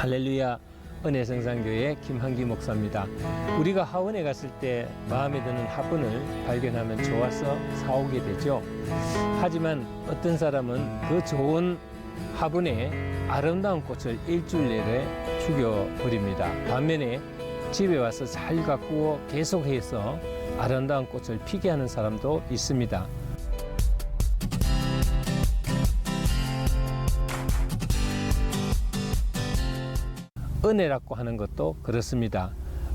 할렐루야, 은혜성산교회 김한기 목사입니다. 우리가 하원에 갔을 때 마음에 드는 화분을 발견하면 좋아서 사오게 되죠. 하지만 어떤 사람은 그 좋은 화분에 아름다운 꽃을 일주일 내내 죽여버립니다. 반면에 집에 와서 잘 가꾸어 계속해서 아름다운 꽃을 피게 하는 사람도 있습니다. 은혜라고 하는 것도 그렇습니다.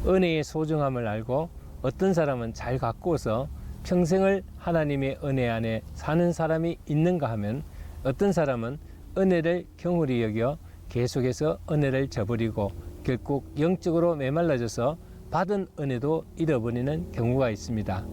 은혜의 소중함을 알고 어떤 사람은 잘 가꾸어서 평생을 하나님의 은혜 안에 사는 사람이 있는가 하면, 어떤 사람은 은혜를 경홀히 여겨 계속해서 은혜를 저버리고 결국 영적으로 메말라져서 받은 은혜도 잃어버리는 경우가 있습니다.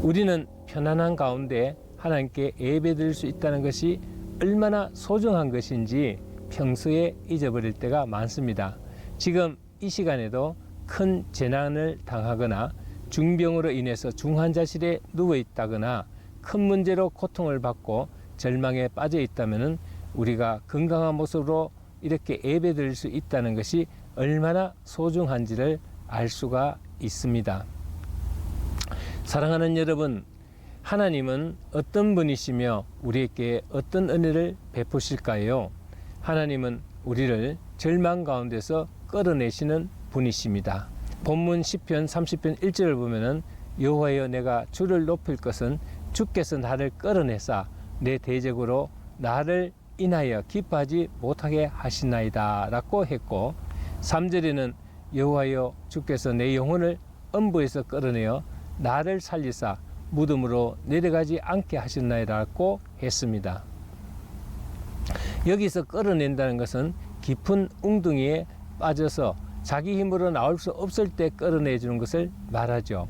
우리는 편안한 가운데 하나님께 예배드릴 수 있다는 것이 얼마나 소중한 것인지 평소에 잊어버릴 때가 많습니다. 지금 이 시간에도 큰 재난을 당하거나 중병으로 인해서 중환자실에 누워 있다거나 큰 문제로 고통을 받고 절망에 빠져 있다면 우리가 건강한 모습으로 이렇게 예배드릴 수 있다는 것이 얼마나 소중한지를 알 수가 있습니다. 사랑하는 여러분, 하나님은 어떤 분이시며 우리에게 어떤 은혜를 베푸실까요? 하나님은 우리를 절망 가운데서 끌어내시는 분이십니다. 본문 시편 30편 1절을 보면은 여호와여, 내가 주를 높일 것은 주께서 나를 끌어내사 내 대적으로 나를 인하여 기뻐하지 못하게 하시나이다 라고 했고, 3절에는 여호와여, 주께서 내 영혼을 음부에서 끌어내어 나를 살리사 무덤으로 내려가지 않게 하셨나이다라고 했습니다. 여기서 끌어낸다는 것은 깊은 웅덩이에 빠져서 자기 힘으로 나올 수 없을 때 끌어내주는 것을 말하죠.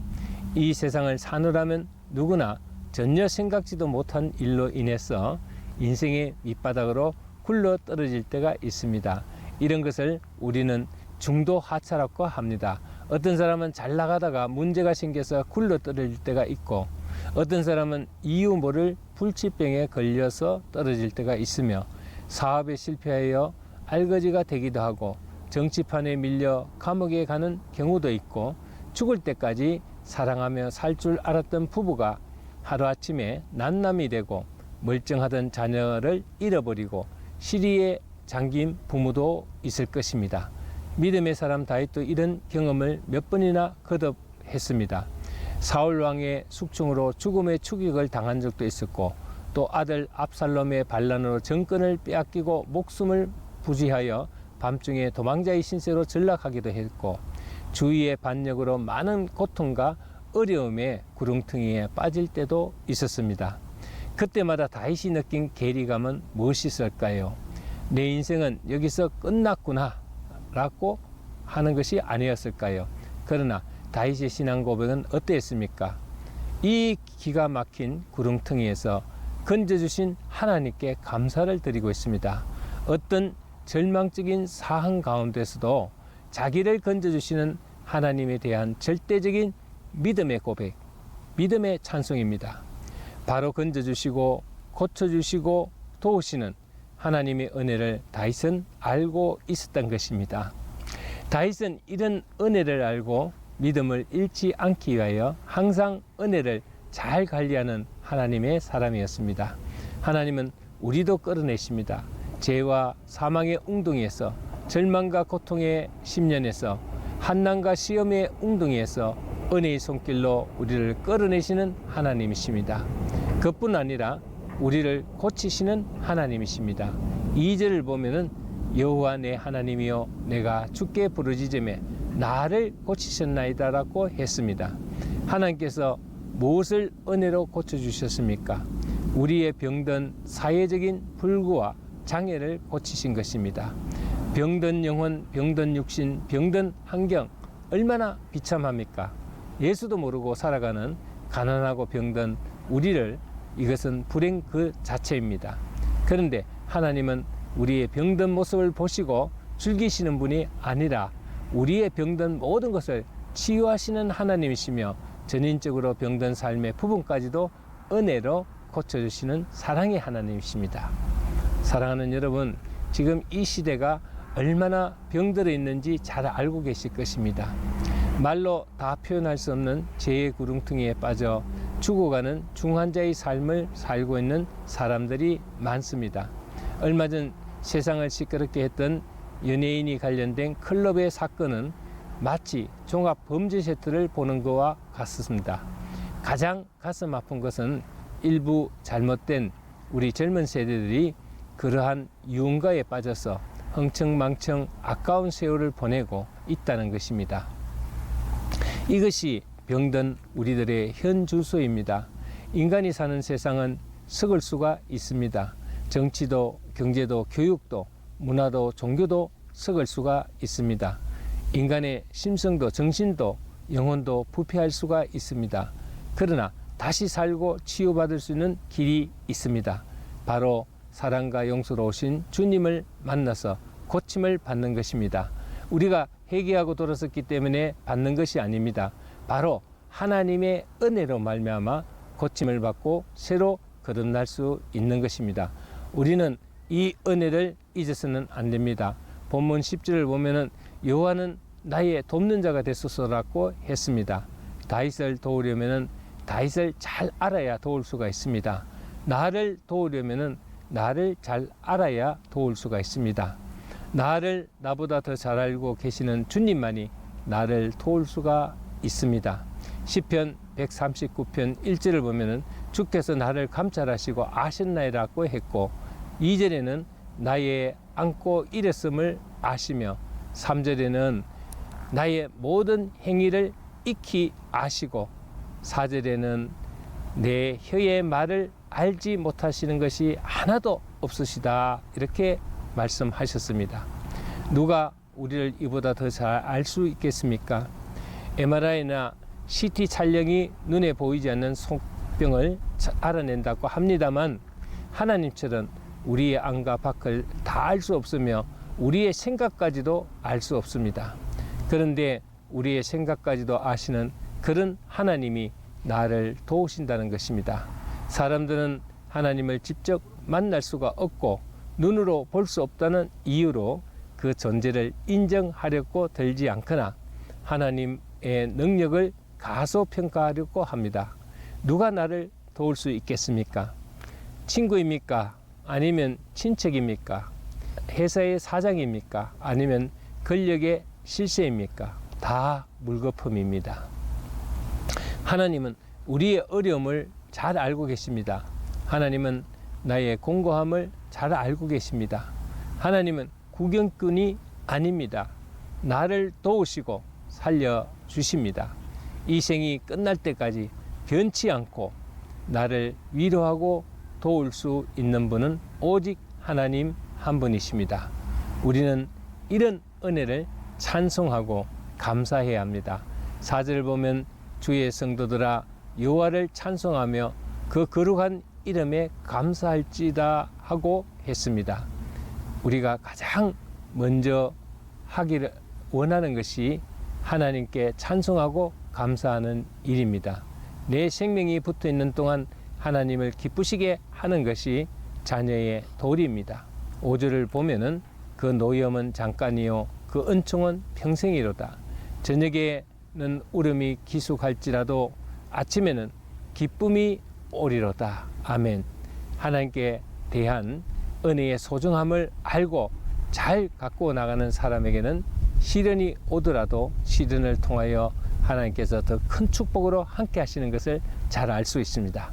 이 세상을 사느라면 누구나 전혀 생각지도 못한 일로 인해서 인생의 밑바닥으로 굴러 떨어질 때가 있습니다. 이런 것을 우리는 중도 하차라고 합니다. 어떤 사람은 잘 나가다가 문제가 생겨서 굴러 떨어질 때가 있고, 어떤 사람은 이유 모를 불치병에 걸려서 떨어질 때가 있으며, 사업에 실패하여 알거지가 되기도 하고, 정치판에 밀려 감옥에 가는 경우도 있고, 죽을 때까지 사랑하며 살 줄 알았던 부부가 하루아침에 난남이 되고, 멀쩡하던 자녀를 잃어버리고 시리에 잠긴 부모도 있을 것입니다. 믿음의 사람 다윗도 이런 경험을 몇 번이나 거듭했습니다. 사울 왕의 숙청으로 죽음의 추격을 당한 적도 있었고, 또 아들 압살롬의 반란으로 정권을 빼앗기고 목숨을 부지하여 밤중에 도망자의 신세로 전락하기도 했고, 주위의 반역으로 많은 고통과 어려움의 구렁텅이에 빠질 때도 있었습니다. 그때마다 다윗이 느낀 괴리감은 무엇이 있을까요? 내 인생은 여기서 끝났구나 라고 하는 것이 아니었을까요? 그러나 다윗의 신앙 고백은 어땠습니까? 이 기가 막힌 구렁텅이에서 건져주신 하나님께 감사를 드리고 있습니다. 어떤 절망적인 상황 가운데서도 자기를 건져주시는 하나님에 대한 절대적인 믿음의 고백, 믿음의 찬송입니다. 바로 건져주시고 고쳐주시고 도우시는 하나님의 은혜를 다윗은 알고 있었던 것입니다. 다윗은 이런 은혜를 알고 믿음을 잃지 않기 위하여 항상 은혜를 잘 관리하는 하나님의 사람이었습니다. 하나님은 우리도 끌어내십니다. 죄와 사망의 웅덩이에서, 절망과 고통의 심년에서, 한난과 시험의 웅덩이에서 은혜의 손길로 우리를 끌어내시는 하나님이십니다. 그뿐 아니라 우리를 고치시는 하나님이십니다. 2절을 보면은 여호와 내 하나님이여, 내가 주께 부르짖으매 나를 고치셨나이다 라고 했습니다. 하나님께서 무엇을 은혜로 고쳐주셨습니까? 우리의 병든 사회적인 불구와 장애를 고치신 것입니다. 병든 영혼, 병든 육신, 병든 환경, 얼마나 비참합니까? 예수도 모르고 살아가는 가난하고 병든 우리를, 이것은 불행 그 자체입니다. 그런데 하나님은 우리의 병든 모습을 보시고 즐기시는 분이 아니라 우리의 병든 모든 것을 치유하시는 하나님이시며, 전인적으로 병든 삶의 부분까지도 은혜로 고쳐주시는 사랑의 하나님이십니다. 사랑하는 여러분, 지금 이 시대가 얼마나 병들어 있는지 잘 알고 계실 것입니다. 말로 다 표현할 수 없는 죄의 구렁텅이에 빠져 죽어가는 중환자의 삶을 살고 있는 사람들이 많습니다. 얼마 전 세상을 시끄럽게 했던 연예인이 관련된 클럽의 사건은 마치 종합범죄 세트를 보는 것과 같습니다. 가장 가슴 아픈 것은 일부 잘못된 우리 젊은 세대들이 그러한 유흥가에 빠져서 흥청망청 아까운 세월을 보내고 있다는 것입니다. 이것이 병든 우리들의 현 주소입니다. 인간이 사는 세상은 썩을 수가 있습니다. 정치도 경제도 교육도 문화도 종교도 썩을 수가 있습니다. 인간의 심성도 정신도 영혼도 부패할 수가 있습니다. 그러나 다시 살고 치유받을 수 있는 길이 있습니다. 바로 사랑과 용서로 오신 주님을 만나서 고침을 받는 것입니다. 우리가 회개하고 돌아섰기 때문에 받는 것이 아닙니다. 바로 하나님의 은혜로 말미암아 고침을 받고 새로 거듭날 수 있는 것입니다. 우리는 이 은혜를 잊어서는 안 됩니다. 본문 10절을 보면은 여호와는 나의 돕는 자가 되소서라고 했습니다. 다윗을 도우려면은 다윗을 잘 알아야 도울 수가 있습니다. 나를 도우려면은 나를 잘 알아야 도울 수가 있습니다. 나를 나보다 더 잘 알고 계시는 주님만이 나를 도울 수가 있습니다. 시편 139편 1절을 보면은 주께서 나를 감찰하시고 아셨나이라고 했고 2절에는 나의 안고 일했음을 아시며 3절에는 나의 모든 행위를 익히 아시고 4절에는 내 혀의 말을 알지 못하시는 것이 하나도 없으시다 이렇게 말씀하셨습니다. 누가 우리를 이보다 더 잘 알 수 있겠습니까? MRI나 CT 촬영이 눈에 보이지 않는 속병을 알아낸다고 합니다만 하나님처럼 우리의 안과 밖을 다 알 수 없으며 우리의 생각까지도 알 수 없습니다. 그런데 우리의 생각까지도 아시는 그런 하나님이 나를 도우신다는 것입니다. 사람들은 하나님을 직접 만날 수가 없고 눈으로 볼 수 없다는 이유로 그 존재를 인정하려고 들지 않거나 하나님의 능력을 가소평가하려고 합니다. 누가 나를 도울 수 있겠습니까? 친구입니까? 아니면 친척입니까? 회사의 사장입니까? 아니면 권력의 실세입니까? 다 물거품입니다. 하나님은 우리의 어려움을 잘 알고 계십니다. 하나님은 나의 공고함을 잘 알고 계십니다. 하나님은 구경꾼이 아닙니다. 나를 도우시고 살려주십니다. 이 생이 끝날 때까지 변치 않고 나를 위로하고 도울 수 있는 분은 오직 하나님 한 분이십니다. 우리는 이런 은혜를 찬송하고 감사해야 합니다. 4절을 보면 주의 성도들아 여호와를 찬송하며 그 거룩한 이름에 감사할지다 하고 했습니다. 우리가 가장 먼저 하기를 원하는 것이 하나님께 찬송하고 감사하는 일입니다. 내 생명이 붙어 있는 동안 하나님을 기쁘시게 하는 것이 자녀의 도리입니다. 5절을 보면은 그 노염은 잠깐이요 그 은총은 평생이로다. 저녁에는 울음이 기숙할지라도 아침에는 기쁨이 오리로다. 아멘. 하나님께 대한 은혜의 소중함을 알고 잘 갖고 나가는 사람에게는 시련이 오더라도 시련을 통하여 하나님께서 더 큰 축복으로 함께 하시는 것을 잘 알 수 있습니다.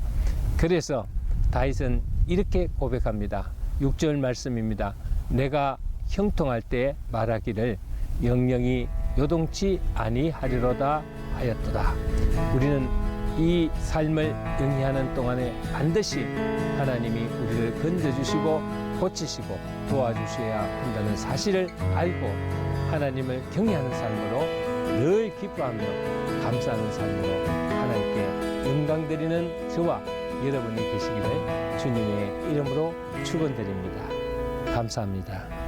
그래서 다윗은 이렇게 고백합니다. 6절 말씀입니다. 내가 형통할 때 말하기를 영영이 요동치 아니하리로다 하였도다. 우리는 이 삶을 영위하는 동안에 반드시 하나님이 우리를 건져주시고 고치시고 도와주셔야 한다는 사실을 알고 하나님을 경외하는 삶으로 늘 기뻐하며 감사하는 삶으로 하나님께 영광 드리는 저와 여러분이 되시기를 주님의 이름으로 축원드립니다. 감사합니다.